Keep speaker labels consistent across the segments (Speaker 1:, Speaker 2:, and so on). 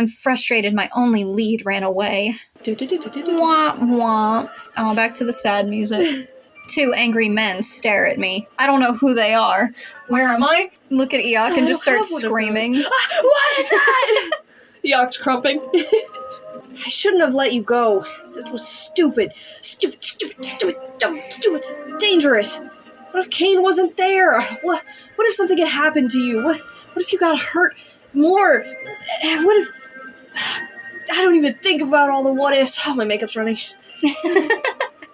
Speaker 1: I'm frustrated my only lead ran away. Wah, wah. Oh, back to the sad music. 2 angry men stare at me. I don't know who they are. Where am I? Look at Eeyok and just start screaming.
Speaker 2: What is that? Eeyok's crumping. I shouldn't have let you go. That was stupid. Stupid, dumb, stupid, dangerous. What if Kane wasn't there? What if something had happened to you? What if you got hurt more? What if... I don't even think about all the what ifs. Oh, my makeup's running.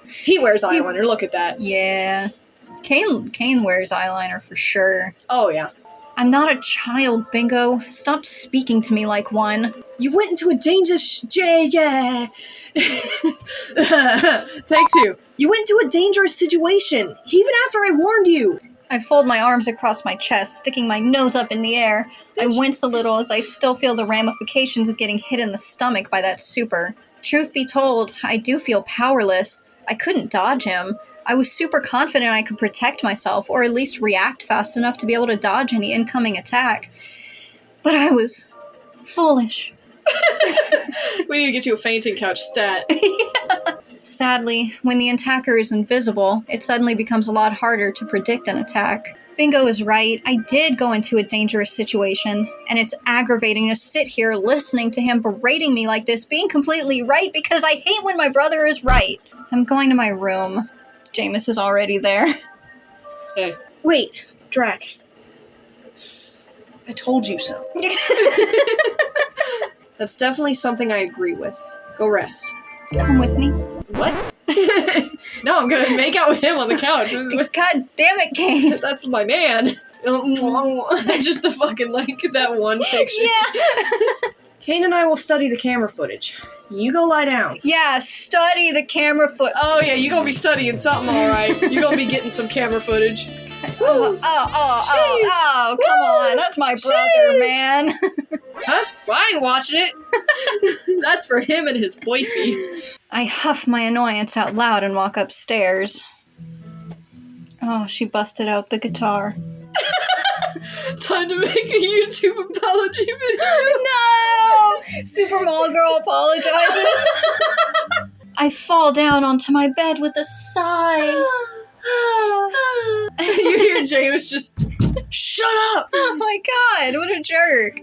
Speaker 2: He wears eyeliner, look at that.
Speaker 1: Yeah. Kane wears eyeliner for sure.
Speaker 2: Oh, yeah.
Speaker 1: I'm not a child, Bingo. Stop speaking to me like one.
Speaker 2: You went into a dangerous... Yeah. Take 2. You went into a dangerous situation, even after I warned you.
Speaker 1: I fold my arms across my chest, sticking my nose up in the air. I wince a little as I still feel the ramifications of getting hit in the stomach by that super. Truth be told, I do feel powerless. I couldn't dodge him. I was super confident I could protect myself, or at least react fast enough to be able to dodge any incoming attack. But I was foolish.
Speaker 2: We need to get you a fainting couch stat.
Speaker 1: Yeah. Sadly, when the attacker is invisible, it suddenly becomes a lot harder to predict an attack. Bingo is right. I did go into a dangerous situation, and it's aggravating to sit here listening to him berating me like this, being completely right, because I hate when my brother is right. I'm going to my room. Jæmis is already there.
Speaker 2: Hey. Wait, Drac. I told you so. That's definitely something I agree with. Go rest.
Speaker 1: Come with me.
Speaker 2: What? No, I'm gonna make out with him on the couch.
Speaker 1: God damn it, Kane.
Speaker 2: That's my man. Just the fucking, like, that one picture.
Speaker 1: Yeah.
Speaker 2: Kane and I will study the camera footage. You go lie down.
Speaker 1: Yeah, study the camera foot.
Speaker 2: Oh, yeah, you gonna be studying something, alright. You gonna be getting some camera footage.
Speaker 1: Oh, come on. That's my brother, man.
Speaker 2: Huh? Well, I ain't watching it. That's for him and his boyfie.
Speaker 1: I huff my annoyance out loud and walk upstairs. Oh, she busted out the guitar.
Speaker 2: Time to make a YouTube apology video.
Speaker 1: No! Super Mall Girl apologizes. I fall down onto my bed with a sigh.
Speaker 2: You hear Jæmis just, shut up!
Speaker 1: Oh my god, what a jerk.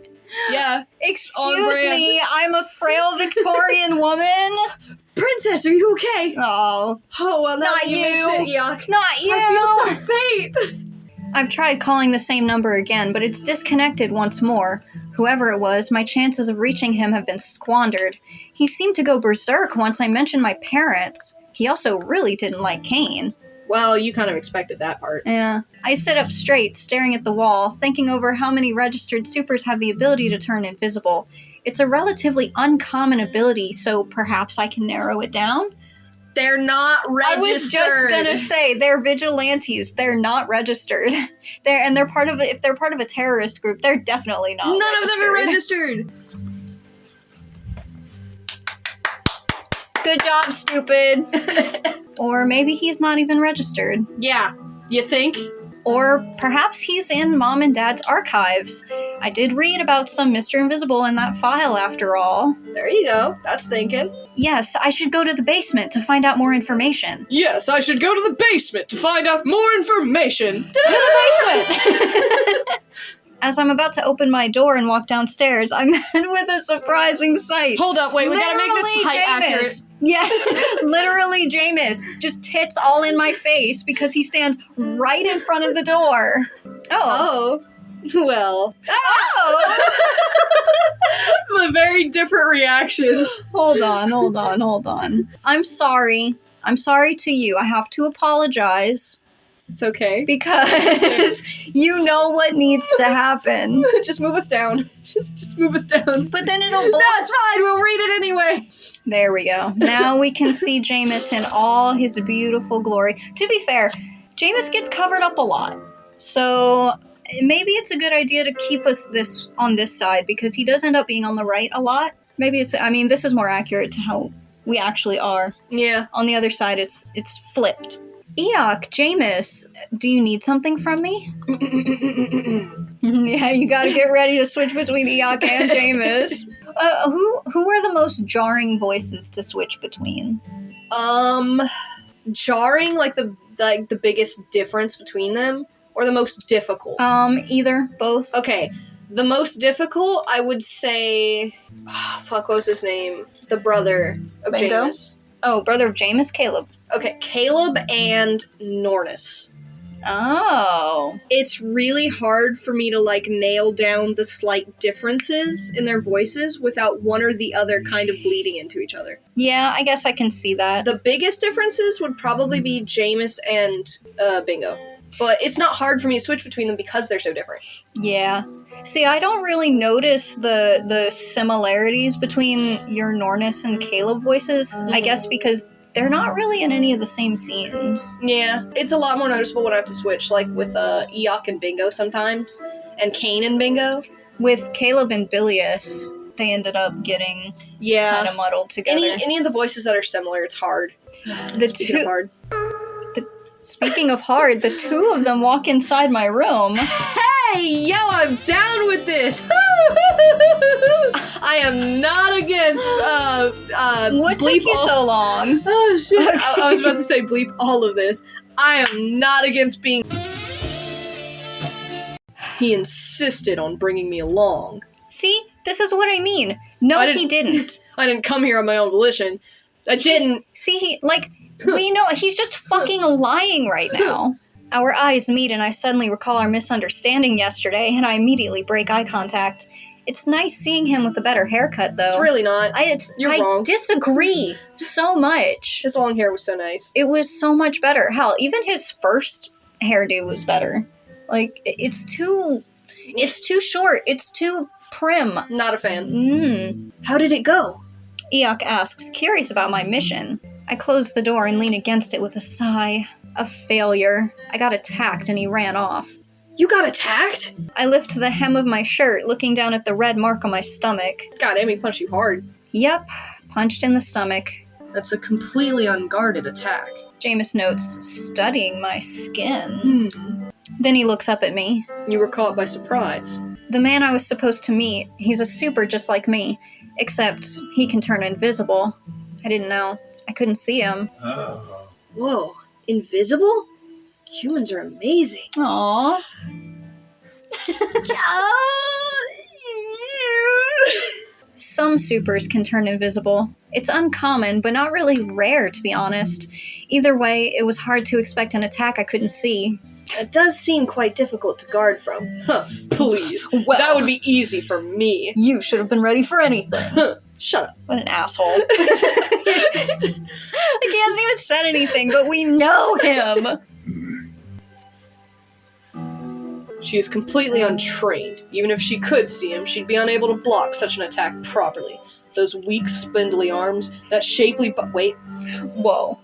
Speaker 2: Yeah.
Speaker 1: Excuse me, I'm a frail Victorian woman.
Speaker 2: Princess, are you okay?
Speaker 1: Oh.
Speaker 2: Oh, well,
Speaker 1: Not
Speaker 2: now you mentioned it, Eeyok.
Speaker 1: Not you!
Speaker 2: I feel so faint.
Speaker 1: I've tried calling the same number again, but it's disconnected once more. Whoever it was, my chances of reaching him have been squandered. He seemed to go berserk once I mentioned my parents. He also really didn't like Kane.
Speaker 2: Well, you kind of expected that part.
Speaker 1: Yeah. I sit up straight, staring at the wall, thinking over how many registered supers have the ability to turn invisible. It's a relatively uncommon ability, so perhaps I can narrow it down?
Speaker 2: They're not registered.
Speaker 1: I was just gonna say, they're vigilantes. They're not registered. They're part of if they're part of a terrorist group, they're definitely not
Speaker 2: None of them are registered.
Speaker 1: Good job, stupid. Or maybe he's not even registered.
Speaker 2: Yeah, you think?
Speaker 1: Or perhaps he's in Mom and Dad's archives. I did read about some Mr. Invisible in that file after all.
Speaker 2: There you go. That's thinking.
Speaker 1: Yes, I should go to the basement to find out more information.
Speaker 2: Yes, I should go to the basement to find out more information.
Speaker 1: To the basement! As I'm about to open my door and walk downstairs, I'm met with a surprising sight.
Speaker 2: Hold up, wait, we gotta make this height accurate.
Speaker 1: Yeah, literally Jæmis. Just tits all in my face because he stands right in front of the door.
Speaker 2: Oh. Well.
Speaker 1: Oh!
Speaker 2: The very different reactions.
Speaker 1: Hold on. I'm sorry. I'm sorry to you. I have to apologize.
Speaker 2: It's okay.
Speaker 1: Because you know what needs to happen.
Speaker 2: Just move us down. Just move us down.
Speaker 1: But then it'll...
Speaker 2: No, it's fine. We'll read it anyway.
Speaker 1: There we go. Now we can see Jæmis in all his beautiful glory. To be fair, Jæmis gets covered up a lot. So maybe it's a good idea to keep us on this side because he does end up being on the right a lot. Maybe this is more accurate to how we actually are.
Speaker 2: Yeah.
Speaker 1: On the other side, it's flipped. Eeyok, Jæmis, do you need something from me? Yeah, you gotta get ready to switch between Eeyok and Jæmis. Who are the most jarring voices to switch between?
Speaker 2: Jarring, like the biggest difference between them, or the most difficult?
Speaker 1: Either, both.
Speaker 2: Okay, the most difficult, I would say, what was his name? The brother of
Speaker 1: Bingo?
Speaker 2: Jæmis.
Speaker 1: Oh, brother of Jæmis, Caleb.
Speaker 2: Okay, Caleb and Nornis.
Speaker 1: Oh.
Speaker 2: It's really hard for me to, like, nail down the slight differences in their voices without one or the other kind of bleeding into each other.
Speaker 1: Yeah, I guess I can see that.
Speaker 2: The biggest differences would probably be Jæmis and Bingo. But it's not hard for me to switch between them because they're so different.
Speaker 1: Yeah. See, I don't really notice the similarities between your Nornis and Caleb voices, I guess because they're not really in any of the same scenes.
Speaker 2: Yeah, it's a lot more noticeable when I have to switch, like with Eeyok and Bingo sometimes, and Kane and Bingo.
Speaker 1: With Caleb and Bilius, they ended up getting kind of muddled together.
Speaker 2: Any of the voices that are similar, it's hard.
Speaker 1: Speaking
Speaker 2: of hard.
Speaker 1: Speaking of hard, the two of them walk inside my room.
Speaker 2: Hey, yo, I'm down with this. I am not against
Speaker 1: What
Speaker 2: bleep
Speaker 1: took you so long?
Speaker 2: Oh shit! I was about to say bleep all of this. I am not against being. He insisted on bringing me along.
Speaker 1: See, this is what I mean. No, he didn't.
Speaker 2: I didn't come here on my own volition. I didn't.
Speaker 1: See, we know he's just fucking lying right now. Our eyes meet and I suddenly recall our misunderstanding yesterday and I immediately break eye contact. It's nice seeing him with a better haircut, though.
Speaker 2: It's really not. You're wrong.
Speaker 1: I disagree so much.
Speaker 2: His long hair was so nice.
Speaker 1: It was so much better. Hell, even his first hairdo was better. Like, it's too short. It's too prim.
Speaker 2: Not a fan. How did it go?
Speaker 1: Eeyok asks, curious about my mission. I close the door and lean against it with a sigh. A failure. I got attacked and he ran off.
Speaker 2: You got attacked?
Speaker 1: I lift the hem of my shirt, looking down at the red mark on my stomach.
Speaker 2: God, Amy punched you hard.
Speaker 1: Yep, punched in the stomach.
Speaker 2: That's a completely unguarded attack.
Speaker 1: Jæmis notes, studying my skin. Then he looks up at me.
Speaker 2: You were caught by surprise.
Speaker 1: The man I was supposed to meet, he's a super just like me, except he can turn invisible. I didn't know. I couldn't see him.
Speaker 3: Oh.
Speaker 2: Whoa, invisible? Humans are amazing.
Speaker 1: Aww. Some supers can turn invisible. It's uncommon, but not really rare, to be honest. Either way, it was hard to expect an attack I couldn't see.
Speaker 2: It does seem quite difficult to guard from. Huh, please.
Speaker 1: Well,
Speaker 2: that would be easy for me.
Speaker 1: You should have been ready for anything.
Speaker 2: Shut up.
Speaker 1: What an asshole. Like, he hasn't even said anything, but we know him.
Speaker 2: She is completely untrained. Even if she could see him, she'd be unable to block such an attack properly. Those weak, spindly arms, that shapely wait.
Speaker 1: Whoa.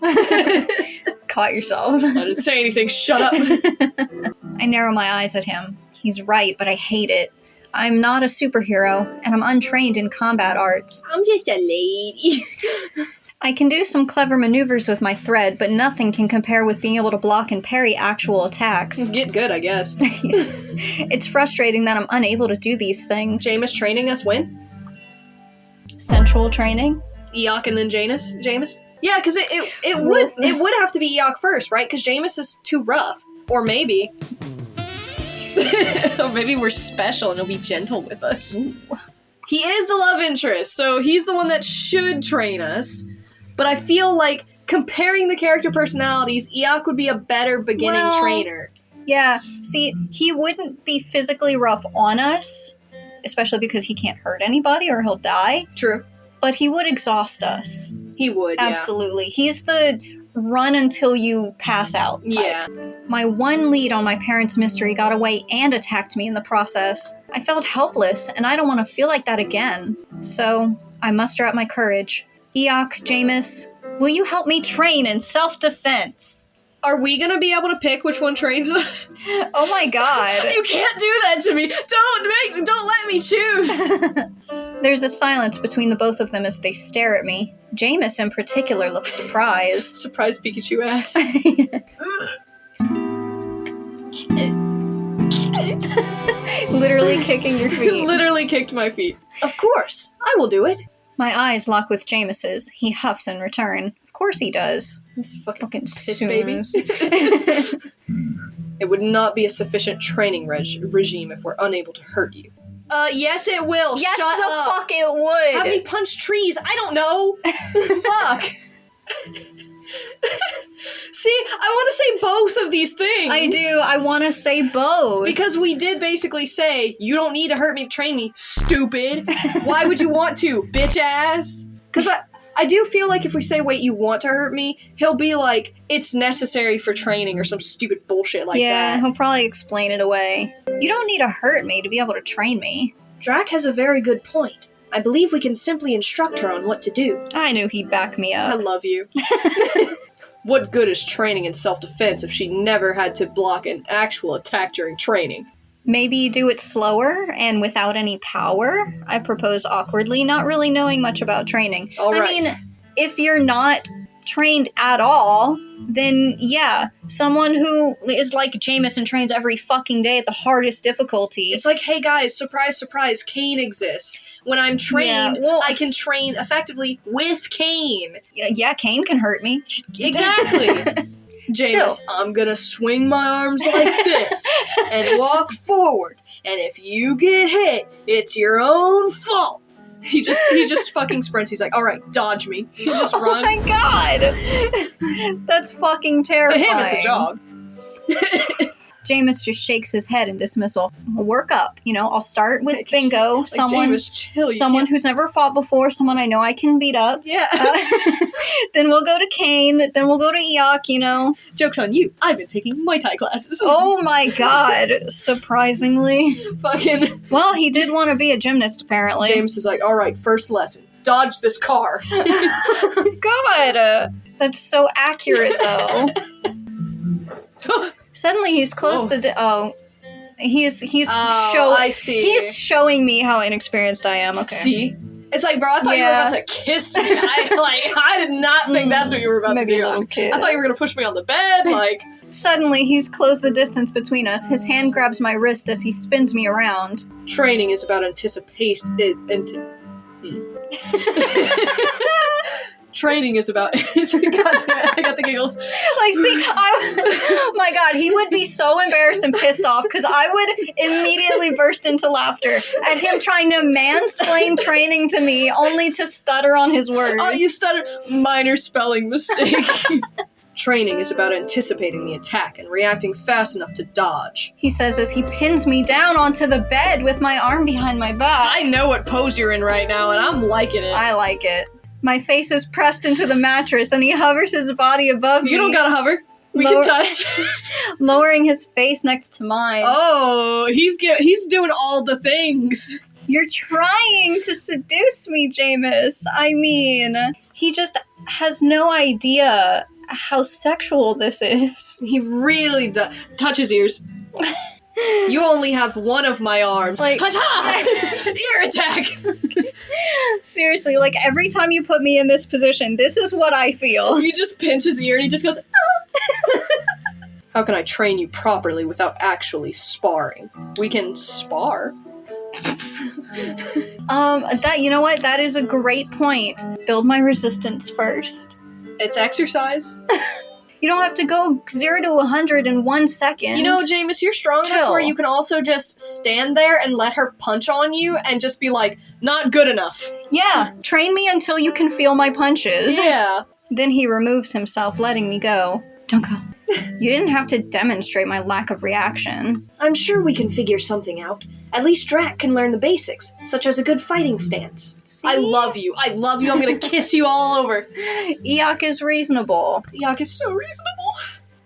Speaker 1: Caught yourself.
Speaker 2: I didn't say anything, shut up!
Speaker 1: I narrow my eyes at him. He's right, but I hate it. I'm not a superhero, and I'm untrained in combat arts.
Speaker 2: I'm just a lady.
Speaker 1: I can do some clever maneuvers with my thread, but nothing can compare with being able to block and parry actual attacks.
Speaker 2: Get good, I guess.
Speaker 1: It's frustrating that I'm unable to do these things.
Speaker 2: Jæmis training us when?
Speaker 1: Sensual training?
Speaker 2: Eeyok and then Jæmis? Yeah, because it would have to be Eeyok first, right? Because Jæmis is too rough. Or maybe. Or maybe we're special and he'll be gentle with us.
Speaker 1: Ooh.
Speaker 2: He is the love interest, so he's the one that should train us. But I feel like comparing the character personalities, Eeyok would be a better beginning trainer.
Speaker 1: Yeah, see, he wouldn't be physically rough on us, especially because he can't hurt anybody or he'll die.
Speaker 2: True.
Speaker 1: But he would exhaust us.
Speaker 2: He would,
Speaker 1: Absolutely. He's the run until you pass out type.
Speaker 2: Yeah.
Speaker 1: My one lead on my parents' mystery got away and attacked me in the process. I felt helpless, and I don't want to feel like that again. So, I muster up my courage. Eeyok, Jæmis, will you help me train in self-defense?
Speaker 2: Are we gonna be able to pick which one trains us?
Speaker 1: Oh my god.
Speaker 2: You can't do that to me! Don't let me choose!
Speaker 1: There's a silence between the both of them as they stare at me. Jæmis in particular looks surprised.
Speaker 2: Surprise Pikachu ass.
Speaker 1: Literally kicking your feet.
Speaker 2: Literally kicked my feet. Of course, I will do it.
Speaker 1: My eyes lock with Jamis's. He huffs in return. Of course he does. Fucking
Speaker 2: Piss baby.
Speaker 1: soons.
Speaker 2: It would not be a sufficient training regime if we're unable to hurt you. Yes it will.
Speaker 1: Yes,
Speaker 2: Shut
Speaker 1: the
Speaker 2: up.
Speaker 1: fuck it would.
Speaker 2: Have me punch trees. I don't know. Fuck. See, I want to say both of these things.
Speaker 1: I do. I want to say both.
Speaker 2: Because we did basically say, you don't need to hurt me to train me, stupid. Why would you want to, bitch ass? Because I do feel like if we say, wait, you want to hurt me, he'll be like, it's necessary for training or some stupid bullshit like
Speaker 1: yeah,
Speaker 2: that.
Speaker 1: he'll probably explain it away. You don't need to hurt me to be able to train me.
Speaker 2: Drac has a very good point. I believe we can simply instruct her on what to do.
Speaker 1: I knew he'd back me
Speaker 2: I
Speaker 1: up.
Speaker 2: love you. What good is training in self-defense if she never had to block an actual attack during training?
Speaker 1: Maybe do it slower and without any power? I propose awkwardly, not really knowing much about training.
Speaker 2: All right.
Speaker 1: I mean, if you're not trained at all, then yeah, someone who is like Jæmis and trains every fucking day at the hardest difficulty.
Speaker 2: It's like, hey guys, surprise, surprise, Kane exists. When I'm trained,
Speaker 1: Yeah, well-
Speaker 2: I can train effectively with Kane.
Speaker 1: Yeah, Kane can hurt me.
Speaker 2: Exactly. Jæmis,
Speaker 1: Still.
Speaker 2: I'm gonna swing my arms like this and walk forward. And if you get hit, it's your own fault. He just fucking sprints. He's like, all right, dodge me. He just
Speaker 1: Oh
Speaker 2: runs.
Speaker 1: my god! That's fucking
Speaker 2: To
Speaker 1: terrifying.
Speaker 2: him, it's a jog.
Speaker 1: Jæmis just shakes his head in dismissal. We'll work up. I'll start with
Speaker 2: Like,
Speaker 1: bingo.
Speaker 2: Like,
Speaker 1: someone
Speaker 2: Jæmis, chill. You
Speaker 1: someone
Speaker 2: can't-
Speaker 1: who's never fought before, someone I know I can beat up.
Speaker 2: Yeah.
Speaker 1: Then we'll go to Kane, then we'll go to Eeyok,
Speaker 2: Joke's on you. I've been taking Muay Thai classes.
Speaker 1: Oh my god, surprisingly.
Speaker 2: Fucking.
Speaker 1: Well, he did want to be a gymnast, apparently.
Speaker 2: James is like, all right, first lesson. Dodge this car.
Speaker 1: God, that's so accurate, though. Suddenly he's closed he's
Speaker 2: I see.
Speaker 1: He's showing me how inexperienced I am. Okay.
Speaker 2: See? It's like, bro, I thought you were
Speaker 1: Yeah.
Speaker 2: about to kiss me. I did not think that's what you were about
Speaker 1: Maybe
Speaker 2: to do.
Speaker 1: a little kid.
Speaker 2: I thought you were going to push me on the bed, like...
Speaker 1: Suddenly he's closed the distance between us. His hand grabs my wrist as he spins me around.
Speaker 2: Training is about anticipation. Training is about... God damn it, I got the giggles.
Speaker 1: Like, see, my god, he would be so embarrassed and pissed off because I would immediately burst into laughter at him trying to mansplain training to me only to stutter on his words.
Speaker 2: Oh, you stutter. Minor spelling mistake. Training is about anticipating the attack and reacting fast enough to dodge.
Speaker 1: He says as he pins me down onto the bed with my arm behind my back.
Speaker 2: I know what pose you're in right now, and I'm liking it.
Speaker 1: I like it. My face is pressed into the mattress and he hovers his body above me.
Speaker 2: You don't gotta hover. We
Speaker 1: Lower-
Speaker 2: can touch.
Speaker 1: lowering his face next to mine.
Speaker 2: Oh, he's doing all the things.
Speaker 1: You're trying to seduce me, Jæmis. I mean, he just has no idea how sexual this is.
Speaker 2: He really does. Touch his ears. You only have one of my arms.
Speaker 1: Like-
Speaker 2: Ha-ta! Ear attack!
Speaker 1: Seriously, like every time you put me in this position, this is what I feel.
Speaker 2: You just pinch his ear and he just goes, ah! How can I train you properly without actually sparring? We can spar.
Speaker 1: You know what? That is a great point. Build my resistance first.
Speaker 2: It's exercise.
Speaker 1: You don't have to go 0 to 100 in 1 second.
Speaker 2: You know, Jæmis, you're strong enough to
Speaker 1: Chill.
Speaker 2: where you can also just stand there and let her punch on you and just be like, not good enough.
Speaker 1: Yeah, train me until you can feel my punches.
Speaker 2: Yeah.
Speaker 1: Then he removes himself, letting me go. Don't go. You didn't have to demonstrate my lack of reaction.
Speaker 3: I'm sure we can figure something out. At least Drac can learn the basics, such as a good fighting stance.
Speaker 1: See?
Speaker 2: I love you. I love you. I'm gonna kiss you all over.
Speaker 1: Eeyok is reasonable.
Speaker 2: Eeyok is so reasonable.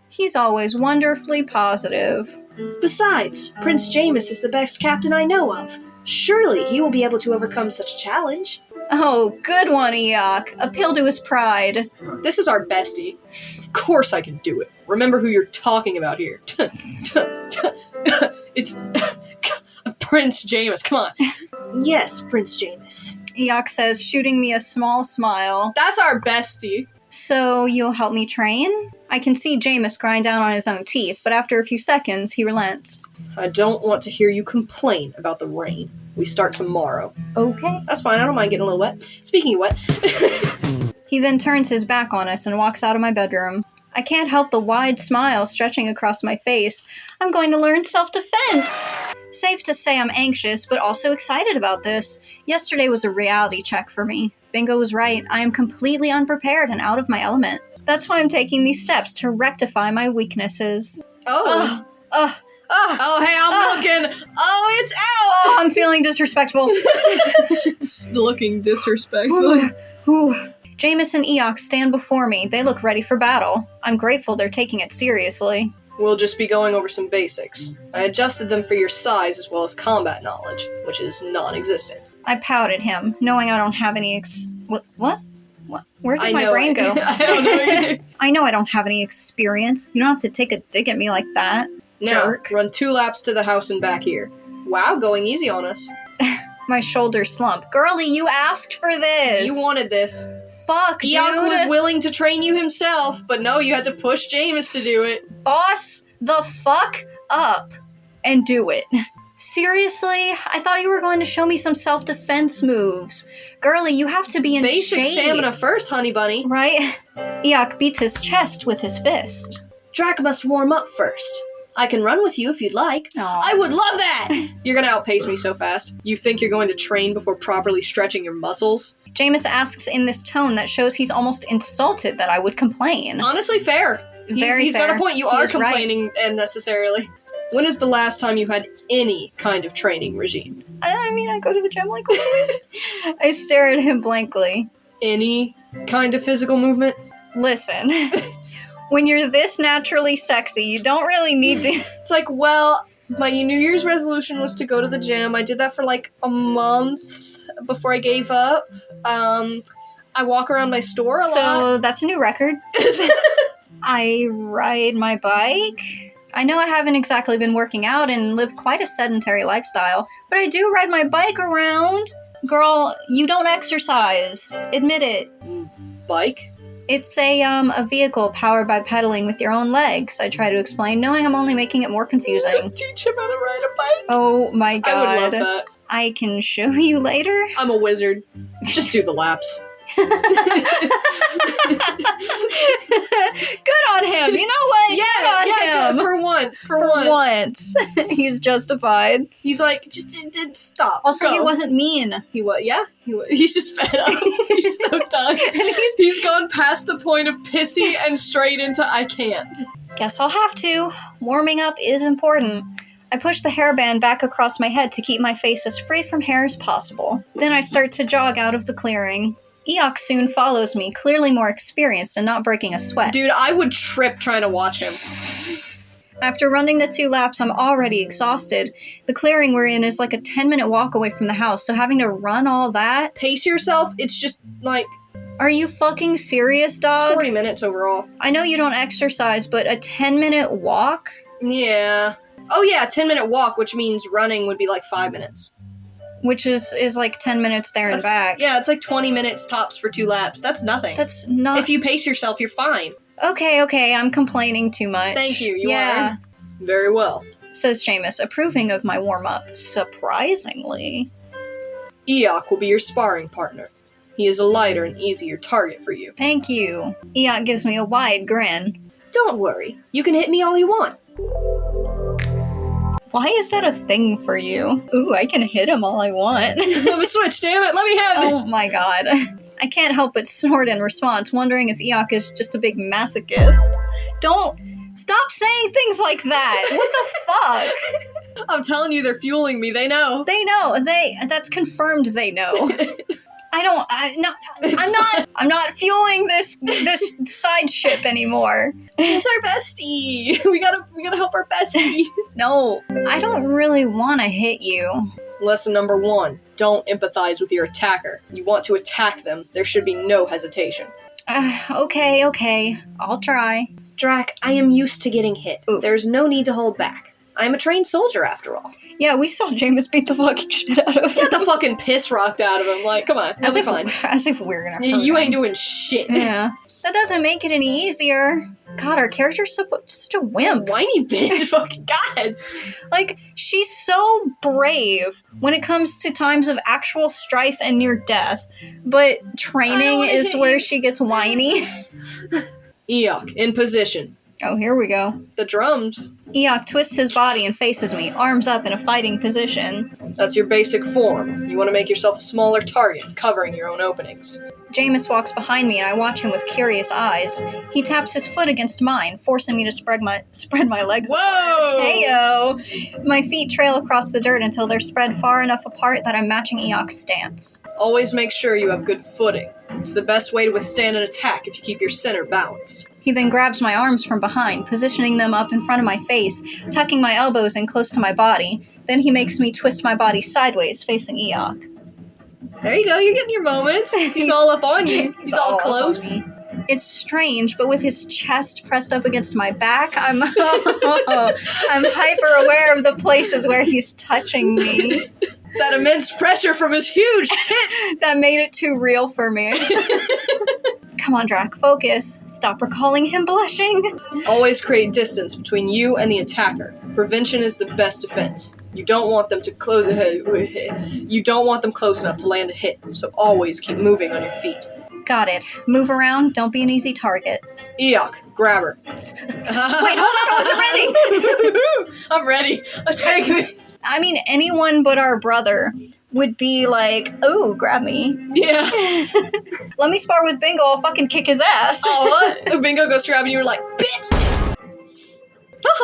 Speaker 1: He's always wonderfully positive.
Speaker 3: Besides, Prince Jæmis is the best captain I know of. Surely he will be able to overcome such a challenge.
Speaker 1: Oh, good one, Eeyok. Appeal to his pride.
Speaker 2: This is our bestie. Of course I can do it. Remember who you're talking about here. It's Prince Jæmis. Come on.
Speaker 3: Yes, Prince Jæmis.
Speaker 1: Eeyok says, shooting me a small smile.
Speaker 2: That's our bestie.
Speaker 1: So, you'll help me train? I can see Jæmis grind down on his own teeth, but after a few seconds, he relents.
Speaker 2: I don't want to hear you complain about the rain. We start tomorrow.
Speaker 1: Okay.
Speaker 2: That's fine, I don't mind getting a little wet. Speaking of wet.
Speaker 1: He then turns his back on us and walks out of my bedroom. I can't help the wide smile stretching across my face. I'm going to learn self-defense! Safe to say I'm anxious, but also excited about this. Yesterday was a reality check for me. Bingo was right. I am completely unprepared and out of my element. That's why I'm taking these steps to rectify my weaknesses.
Speaker 2: Oh, hey, I'm looking. Oh, it's out.
Speaker 1: I'm feeling disrespectful.
Speaker 2: Looking disrespectful.
Speaker 1: Ooh. Jæmis and Eeyok stand before me. They look ready for battle. I'm grateful they're taking it seriously.
Speaker 2: We'll just be going over some basics. I adjusted them for your size as well as combat knowledge, which is non-existent.
Speaker 1: I pouted him, knowing I don't have any What? Where did my brain go?
Speaker 2: I don't know either.
Speaker 1: I know I don't have any experience. You don't have to take a dig at me like that.
Speaker 2: Now,
Speaker 1: Jerk.
Speaker 2: run 2 laps to the house and back here. Wow, going easy on us.
Speaker 1: My shoulders slump. Girlie, you asked for this!
Speaker 2: You wanted this.
Speaker 1: Fuck,
Speaker 2: Eeyok
Speaker 1: dude!
Speaker 2: was willing to train you himself, but no, you had to push Jæmis to do it.
Speaker 1: Boss the fuck up and do it. Seriously? I thought you were going to show me some self-defense moves. Girlie, you have to be in
Speaker 2: Basic
Speaker 1: shape.
Speaker 2: stamina first, honey bunny.
Speaker 1: Right? Eeyok beats his chest with his fist.
Speaker 3: Drac must warm up first. I can run with you if you'd like.
Speaker 1: Aw.
Speaker 2: I would love that! You're gonna outpace me so fast. You think you're going to train before properly stretching your muscles?
Speaker 1: Jæmis asks in this tone that shows he's almost insulted that I would complain.
Speaker 2: Honestly, fair. He's got
Speaker 1: fair.
Speaker 2: a point. You
Speaker 1: He
Speaker 2: are
Speaker 1: is right.
Speaker 2: complaining unnecessarily. When is the last time you had any kind of training regime?
Speaker 1: I mean, I go to the gym like once a week. I stare at him blankly.
Speaker 2: Any kind of physical movement?
Speaker 1: Listen, when you're this naturally sexy, you don't really need to...
Speaker 2: It's like, well, my New Year's resolution was to go to the gym. I did that for like a month before I gave up. I walk around my store a lot.
Speaker 1: So that's a new record. I ride my bike. I know I haven't exactly been working out and live quite a sedentary lifestyle, but I do ride my bike around. Girl, you don't exercise. Admit it.
Speaker 2: Bike?
Speaker 1: It's a vehicle powered by pedaling with your own legs, I try to explain, knowing I'm only making it more confusing.
Speaker 2: Teach him how to ride a bike.
Speaker 1: Oh my god.
Speaker 2: I would love that.
Speaker 1: I can show you later.
Speaker 2: I'm a wizard. Just do the laps.
Speaker 1: Good on him. You know what? Good on him.
Speaker 2: Good. For once.
Speaker 1: Once. He's justified.
Speaker 2: He's like, just stop.
Speaker 1: Also,
Speaker 2: go.
Speaker 1: he wasn't mean.
Speaker 2: He was. Yeah, he was. He's just fed up. He's so done. He's gone past the point of pissy and straight into I can't.
Speaker 1: Guess I'll have to. Warming up is important. I push the hairband back across my head to keep my face as free from hair as possible. Then I start to jog out of the clearing. Eeyok soon follows me, clearly more experienced and not breaking a sweat.
Speaker 2: Dude, I would trip trying to watch him.
Speaker 1: After running the 2 laps, I'm already exhausted. The clearing we're in is like a 10-minute walk away from the house, so having to run all that...
Speaker 2: Pace yourself, it's just like...
Speaker 1: Are you fucking serious, dog?
Speaker 2: It's 40 minutes overall.
Speaker 1: I know you don't exercise, but a 10-minute walk?
Speaker 2: Yeah. Oh yeah, 10-minute walk, which means running would be like 5 minutes.
Speaker 1: Which is like 10 minutes there and back.
Speaker 2: Yeah, it's like 20 minutes tops for 2 laps. That's nothing.
Speaker 1: That's not...
Speaker 2: If you pace yourself, you're fine.
Speaker 1: Okay, I'm complaining too much.
Speaker 2: Thank you, you
Speaker 1: yeah.
Speaker 2: are. Very well.
Speaker 1: Says Jæmis, approving of my warm-up. Surprisingly.
Speaker 2: Eeyok will be your sparring partner. He is a lighter and easier target for you.
Speaker 1: Thank you. Eeyok gives me a wide grin.
Speaker 3: Don't worry. You can hit me all you want.
Speaker 1: Why is that a thing for you? Ooh, I can hit him all I want.
Speaker 2: Have a switch, damn it! Let me have it!
Speaker 1: Oh my god. I can't help but snort in response, wondering if Eeyok is just a big masochist. Don't... Stop saying things like that! What the fuck?
Speaker 2: I'm telling you, they're fueling me. They know.
Speaker 1: They know. That's confirmed they know. I'm not fueling this side ship anymore.
Speaker 2: It's our bestie. We gotta help our bestie.
Speaker 1: No, I don't really want to hit you.
Speaker 2: Lesson number 1. Don't empathize with your attacker. You want to attack them. There should be no hesitation.
Speaker 1: Okay. I'll try.
Speaker 3: Drac, I am used to getting hit.
Speaker 1: Oof.
Speaker 3: There's no need to hold back. I am a trained soldier, after all.
Speaker 1: Yeah, we saw Jæmis beat the fucking shit out of him.
Speaker 2: Get the fucking piss rocked out of him. Like, come on. That'll be fine.
Speaker 1: As if we're gonna hurt
Speaker 2: You
Speaker 1: him.
Speaker 2: ain't doing shit.
Speaker 1: Yeah. That doesn't make it any easier. God, our character's such a wimp.
Speaker 2: Whiny bitch. Fucking God.
Speaker 1: Like, she's so brave when it comes to times of actual strife and near death, but training is where she gets whiny.
Speaker 2: Eeyok, in position.
Speaker 1: Oh, here we go.
Speaker 2: The drums.
Speaker 1: Eeyok twists his body and faces me, arms up in a fighting position.
Speaker 2: That's your basic form. You want to make yourself a smaller target, covering your own openings.
Speaker 1: Jæmis walks behind me and I watch him with curious eyes. He taps his foot against mine, forcing me to spread my legs
Speaker 2: Whoa!
Speaker 1: Heyo! My feet trail across the dirt until they're spread far enough apart that I'm matching Eeyok's stance.
Speaker 2: Always make sure you have good footing. It's the best way to withstand an attack if you keep your center balanced.
Speaker 1: He then grabs my arms from behind, positioning them up in front of my face, tucking my elbows in close to my body. Then he makes me twist my body sideways, facing Eeyok.
Speaker 2: There you go, you're getting your moments. He's all up on you. He's all close.
Speaker 1: It's strange, but with his chest pressed up against my back, I'm hyper aware of the places where he's touching me.
Speaker 2: That immense pressure from his huge tit.
Speaker 1: That made it too real for me. Come on, Drac, focus. Stop recalling him blushing.
Speaker 2: Always create distance between you and the attacker. Prevention is the best defense. You don't want them close enough to land a hit, so always keep moving on your feet.
Speaker 1: Got it. Move around, don't be an easy target.
Speaker 2: Eeyok, grab her.
Speaker 1: Wait, hold on, I wasn't ready!
Speaker 2: I'm ready. Take me.
Speaker 1: I mean, anyone but our brother would be like, ooh, grab me.
Speaker 2: Yeah.
Speaker 1: Let me spar with Bingo, I'll fucking kick his ass.
Speaker 2: Oh, what? Bingo goes grab and you were like, bitch!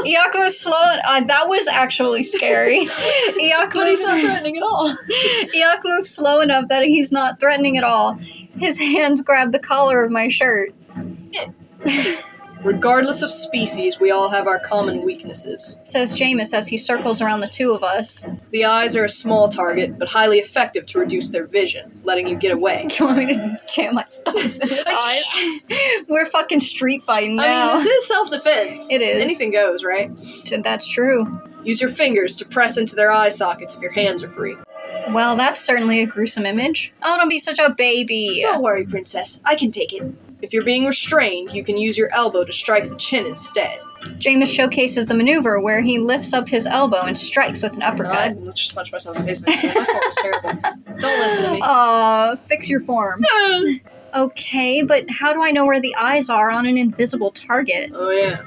Speaker 1: Eeyok was slow. That was actually scary. Eeyok
Speaker 2: But he's not threatening at all.
Speaker 1: Eeyok moves slow enough that he's not threatening at all. His hands grab the collar of my shirt.
Speaker 2: Regardless of species, we all have our common weaknesses.
Speaker 1: Says Jæmis as he circles around the two of us.
Speaker 2: The eyes are a small target, but highly effective to reduce their vision, letting you get away.
Speaker 1: You want me to jam my thumbs in his eyes? We're fucking street fighting now.
Speaker 2: I mean, this is self-defense.
Speaker 1: It is.
Speaker 2: Anything goes, right?
Speaker 1: That's true.
Speaker 2: Use your fingers to press into their eye sockets if your hands are free.
Speaker 1: Well, that's certainly a gruesome image. Oh, don't be such a baby.
Speaker 3: Don't worry, princess. I can take it.
Speaker 2: If you're being restrained, you can use your elbow to strike the chin instead.
Speaker 1: Jæmis showcases the maneuver where he lifts up his elbow and strikes with an uppercut.
Speaker 2: Let's just punch myself in the face. My form is terrible. Don't listen to me.
Speaker 1: Aw, fix your form. Okay, but how do I know where the eyes are on an invisible target?
Speaker 2: Oh, yeah.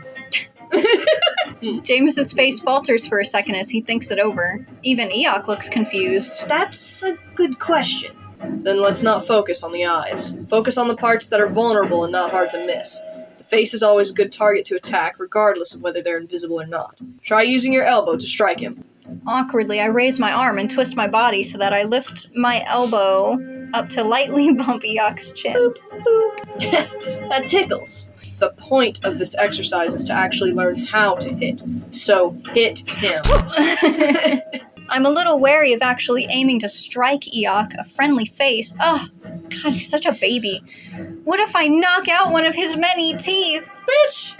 Speaker 1: Jæmis's face falters for a second as he thinks it over. Even Eeyok looks confused.
Speaker 3: That's a good question.
Speaker 2: Then let's not focus on the eyes. Focus on the parts that are vulnerable and not hard to miss. The face is always a good target to attack, regardless of whether they're invisible or not. Try using your elbow to strike him.
Speaker 1: Awkwardly, I raise my arm and twist my body so that I lift my elbow up to lightly bump Eeyok's chin.
Speaker 3: Boop, boop. That tickles.
Speaker 2: The point of this exercise is to actually learn how to hit. So, hit him.
Speaker 1: I'm a little wary of actually aiming to strike Eeyok, a friendly face. Oh, God, he's such a baby. What if I knock out one of his many teeth?
Speaker 2: Bitch!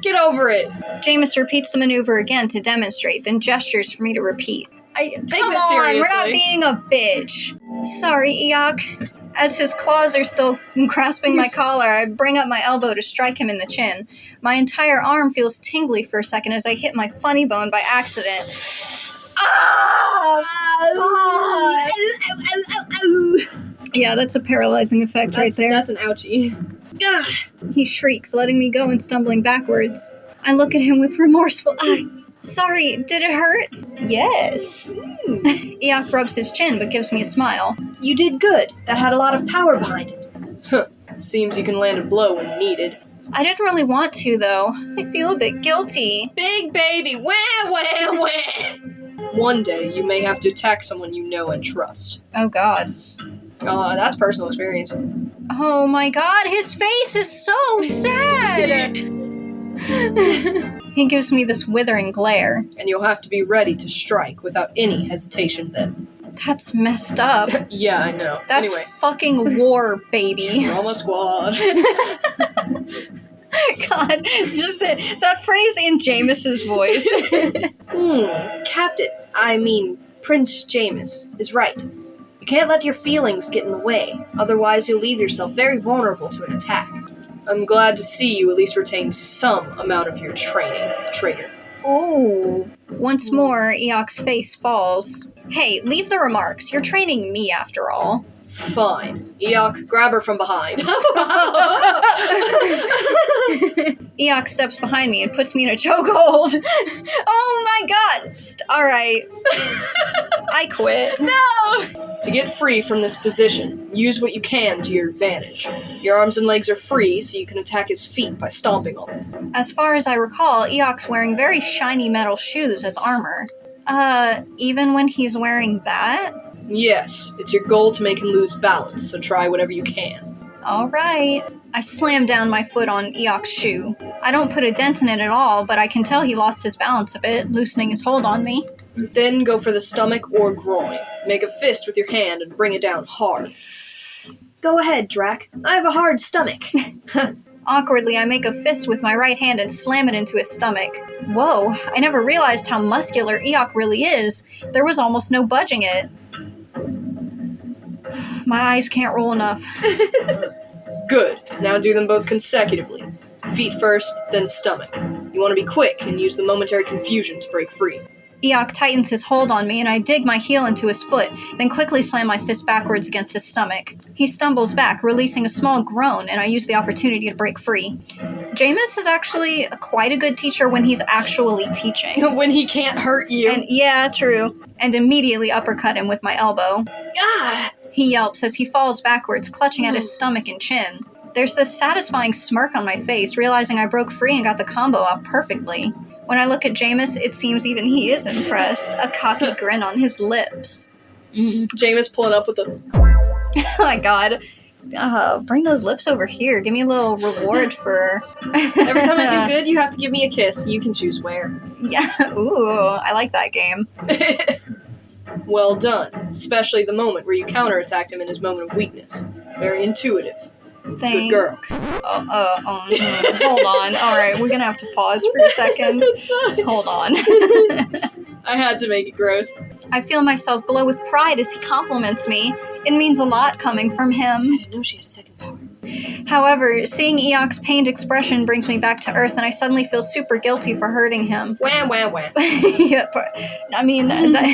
Speaker 2: Get over it.
Speaker 1: Jæmis repeats the maneuver again to demonstrate, then gestures for me to repeat.
Speaker 2: Take
Speaker 1: Come
Speaker 2: this
Speaker 1: on,
Speaker 2: seriously.
Speaker 1: we're not being a bitch. Sorry, Eeyok. As his claws are still grasping my collar, I bring up my elbow to strike him in the chin. My entire arm feels tingly for a second as I hit my funny bone by accident. Yeah, that's a paralyzing effect right there.
Speaker 2: That's an ouchie.
Speaker 1: He shrieks, letting me go and stumbling backwards. I look at him with remorseful eyes. Sorry, did it hurt? Yes. Eeyok rubs his chin but gives me a smile.
Speaker 3: You did good. That had a lot of power behind it.
Speaker 2: Huh. Seems you can land a blow when needed.
Speaker 1: I didn't really want to, though. I feel a bit guilty.
Speaker 2: Big baby, wah, wah, wah. One day, you may have to attack someone you know and trust.
Speaker 1: Oh, God.
Speaker 2: That's personal experience.
Speaker 1: Oh, my God, his face is so sad! He gives me this withering glare.
Speaker 2: And you'll have to be ready to strike without any hesitation then.
Speaker 1: That's messed up.
Speaker 2: Yeah, I know.
Speaker 1: That's
Speaker 2: anyway.
Speaker 1: Fucking war, baby.
Speaker 2: Trauma squad.
Speaker 1: God, just that phrase in Jæmis's voice.
Speaker 3: Prince Jæmis is right. You can't let your feelings get in the way, otherwise you'll leave yourself very vulnerable to an attack.
Speaker 2: I'm glad to see you at least retain some amount of your training, traitor.
Speaker 1: Ooh. Once more, Eeyok's face falls. Hey, leave the remarks. You're training me after all.
Speaker 2: Fine. Eeyok, grab her from behind.
Speaker 1: Eeyok steps behind me and puts me in a chokehold. Oh my god! Alright. I quit.
Speaker 2: No! To get free from this position, use what you can to your advantage. Your arms and legs are free, so you can attack his feet by stomping on them.
Speaker 1: As far as I recall, Eeyok's wearing very shiny metal shoes as armor. Even when he's wearing that?
Speaker 2: Yes, it's your goal to make him lose balance, so try whatever you can.
Speaker 1: Alright. I slam down my foot on Eeyok's shoe. I don't put a dent in it at all, but I can tell he lost his balance a bit, loosening his hold on me.
Speaker 2: Then go for the stomach or groin. Make a fist with your hand and bring it down hard.
Speaker 3: Go ahead, Drac. I have a hard stomach.
Speaker 1: Awkwardly, I make a fist with my right hand and slam it into his stomach. Whoa, I never realized how muscular Eeyok really is. There was almost no budging it. My eyes can't roll enough.
Speaker 2: Good. Now do them both consecutively. Feet first, then stomach. You want to be quick and use the momentary confusion to break free.
Speaker 1: Eeyok tightens his hold on me and I dig my heel into his foot, then quickly slam my fist backwards against his stomach. He stumbles back, releasing a small groan, and I use the opportunity to break free. Jæmis is actually quite a good teacher when he's actually teaching.
Speaker 2: When he can't hurt you.
Speaker 1: And yeah, true. And immediately uppercut him with my elbow.
Speaker 2: Ah!
Speaker 1: He yelps as he falls backwards, clutching at his stomach and chin. There's this satisfying smirk on my face, realizing I broke free and got the combo off perfectly. When I look at Jæmis, it seems even he is impressed, a cocky grin on his lips.
Speaker 2: Jæmis pulling up with a...
Speaker 1: Oh my god. Bring those lips over here. Give me a little reward for...
Speaker 2: Every time I do good, you have to give me a kiss. You can choose where.
Speaker 1: Yeah, ooh, I like that game.
Speaker 2: Well done. Especially the moment where you counterattacked him in his moment of weakness. Very intuitive.
Speaker 1: Thanks.
Speaker 2: Good girl.
Speaker 1: Hold on. Alright, we're gonna have to pause for a second.
Speaker 2: That's fine.
Speaker 1: Hold on.
Speaker 2: I had to make it gross.
Speaker 1: I feel myself glow with pride as he compliments me. It means a lot coming from him.
Speaker 3: I didn't know she had a second power.
Speaker 1: However, seeing Eeyok's pained expression brings me back to Earth and I suddenly feel super guilty for hurting him.
Speaker 2: Wham, wham, wham.
Speaker 1: Yeah,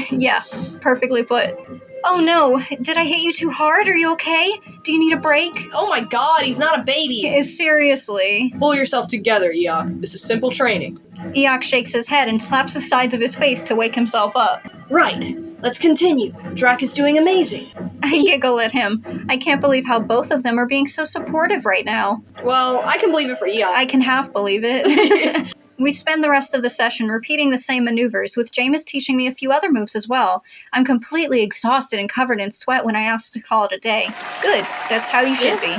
Speaker 1: yeah, perfectly put. Oh no, did I hit you too hard? Are you okay? Do you need a break?
Speaker 2: Oh my god, he's not a baby.
Speaker 1: Seriously.
Speaker 2: Pull yourself together, Eeyok. This is simple training.
Speaker 1: Eeyok shakes his head and slaps the sides of his face to wake himself up.
Speaker 3: Right. Let's continue. Drac is doing amazing.
Speaker 1: I giggle at him. I can't believe how both of them are being so supportive right now.
Speaker 2: Well, I can believe it for Eeyok.
Speaker 1: I can half believe it. We spend the rest of the session repeating the same maneuvers, with Jæmis teaching me a few other moves as well. I'm completely exhausted and covered in sweat when I ask to call it a day. Good, that's how you should be.